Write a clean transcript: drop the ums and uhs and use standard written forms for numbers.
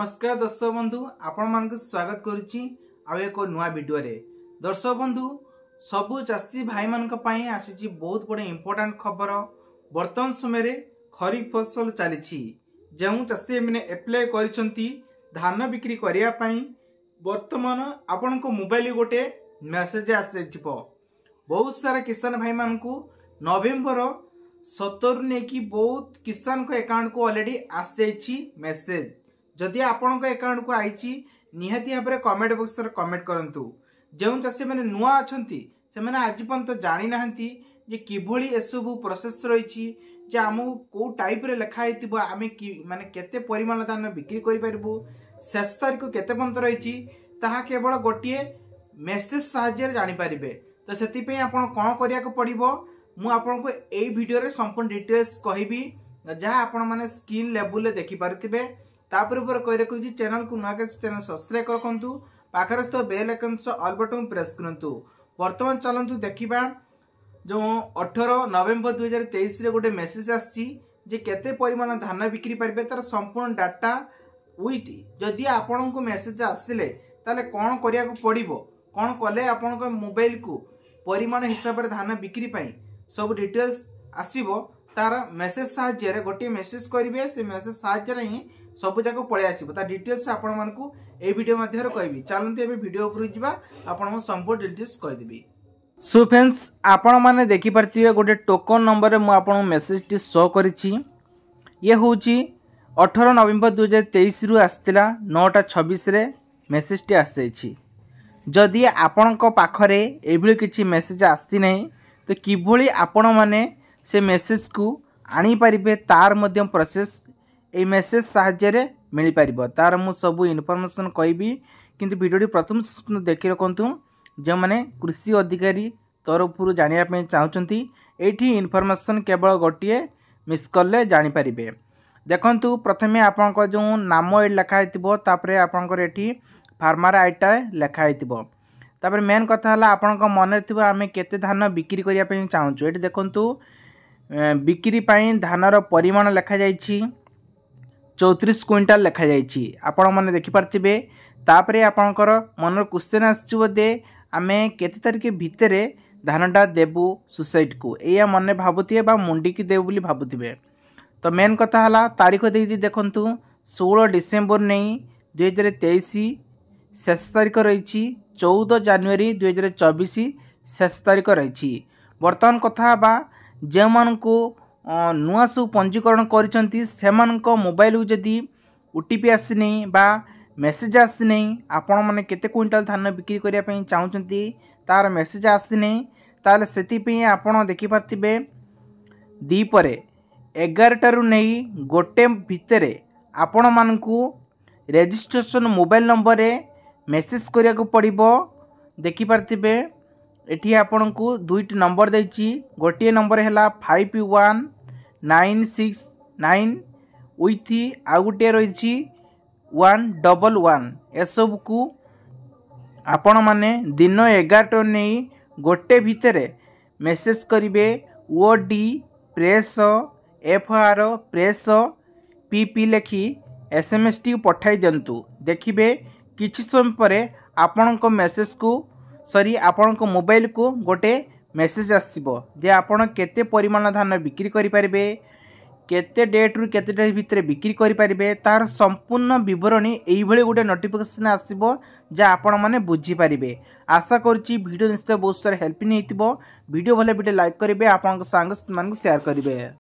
नमस्कार दर्शक बंधु आपण मान स्वागत करुच्ची आउ एक नुआ वीडियो रे। दर्शक बंधु सबु चाषी भाई मान आसी बहुत बड़े इंपोर्टेंट खबर। वर्तमान समय खरीफ फसल चली जो चाषी मैंने एप्लाय करिसेंती धान बिक्री करिया पई वर्तमान आपण को मोबाइल गोटे मेसेज आसे बहुत सारा किसान भाई मान को नवेम्बर 17 ने की बहुत किसान को अकाउंट को ऑलरेडी आस जाइछि मेसेज। जदि आपण को अकाउंट को आइछि निहाती भाबरे कमेंट बॉक्स रे कमेंट करंतु। जो चाषी मैंने नुआ अछंती से मैंने आज पर्यंत जानि नाहंती जे किभली एसबु प्रोसेस रहिछि जे हमहु को टाइप रे लिखा हेतिबो आमे कि माने केते परिमाण धान बिक्री करि परबो शेष तारीख को केते पर्यंत रहिछि ताहा केवल गोटिए मेसेज साहाय्य जानि परिबे। तो सेति पे आपण कोन करिया को पड़िबो मु आपण को एई वीडियो रे संपूर्ण डिटेल्स कहिबी जहा आपण माने स्क्रीन लेवल रे देखि पारथिबे। तापर ऊपर कहि रखु जी चैनल को नुआ के चैनल सब्सक्राइब करकंतु पाखर स्थ बेल आइकन से ऑल बटन प्रेस करंतु। वर्तमान चलंतु देखिबा जो 18 नवेम्बर 2023 रे गोटे मेसेज आछि जे केते परिमाण धान बिक्री परबे तार संपूर्ण डाटा विथ जदि आपण को मेसेज आसिले ताले कोन करिया को पड़िबो कोन कले आपण को मोबाइल को परिमाण हिसाब रे धान बिक्री पई सब डिटेल्स आसीबो तार मेसेज साहाय्य रे गोटे मेसेज करिवे से मेसेज साहाय्य रे ही सब जाक पळे आसीबो ता डिटेल्स आपण मानकू ए वीडियो माध्यम रे कहबी। चलंते एबे वीडियो ऊपर जिबा आपण को संपूर्ण डिटेल्स कहि देबी। सो फ्रेंड्स आपण माने देखि परथिबे गोटे टोकन नंबर रे मु आपण मेसेज टी शो करिछि। ये होची 18 नवेम्बर 2023 रु आस्तिला 9:26 रे मेसेज टी आस जाइछि। जदि आपण को पाखरे एभली किछि मेसेज आस्ति नै तो किभली आपण माने से मेसेज को आनी परिबे तार मध्यम प्रोसेस ए मेसेज साहाय्य रे मिली परिबो तार मु सब इनफॉरमेशन कहबी किंतु वीडियो प्रथम देखि रखंतु जो माने कृषि अधिकारी तरफ जानिया पे चाहउचंती एठी इनफॉरमेशन केवल गोटिए मिस करले जानि परिबे। देखंतु प्रथमे आपन को जो नाम ए लिखा हेतिबो तापरे आपन को एठी फार्मर आईटा लिखा हेतिबो तापर मेन कथा हला आपन को मन थिबो आमे केते धान बिक्री करिया पे चाहउचु। एठी देखंतु बिक्री पई धानर परिमाण लिखा जाइछि 34 क्विंटाल लिखा जाइछि आपण माने देखि परथिबे। तापरे आपनकर मनर क्वेश्चन आछि बोदे आमे केते तारिख भितरे धानटा देबु सोसाइटी को एया मने भाबुथिबे बा मुंडी की देबु बोली भाबुथिबे। तो मेन कथा हला तारिख देई देखंतु 16 डिसेंबर नै 2023 शेष तारिख रहिछि 14 जनवरी 2024 शेष तारिख रहिछि। वर्तमान कथा बा जे मान को नुआ सब पंजीकरण करिसेंती सेमानक मोबाइल जदी ओटीपी आसीनी बा मेसेज आसीनी आपण माने केते क्विंटल धान बिक्री करिया पई चाहउचंती तार मेसेज आसीनी ताले सेति पई आपण देखि परथिबे दीपरे 11 रु नै गोटे भितरे आपण मानकू रजिस्ट्रेशन मोबाइल नंबर रे मेसेज करिया को पड़िबो। देखि परथिबे एठी आपण को दुईटी नंबर देछि गोटे नंबर हैला 5196 विथ आ गोटे रही 111 एसब को आपण माने दिन 11 नहीं गोटे भितरे मेसेज करिवे OD press FR press PP लिखि एसएमएस टी पठाई दिंतु। देखिबे किछि समय परे आपण को मेसेज को सॉरी आपण को मोबाइल को गोटे मेसेज आसीबो जे आपण केते परिमाण धान बिक्री करि परिबे केते डेट रु केते डेट भितरे बिक्री करि परिबे तार संपूर्ण विवरणी एई भली गोटे नोटिफिकेशन आसीबो जे आपण माने बुझी परिबे। आशा करछि वीडियो निश्चय बहुत सारा हेल्पिंग हेतिबो। वीडियो भले वीडियो लाइक करिवे आपण को सांग मान को शेयर करिवे।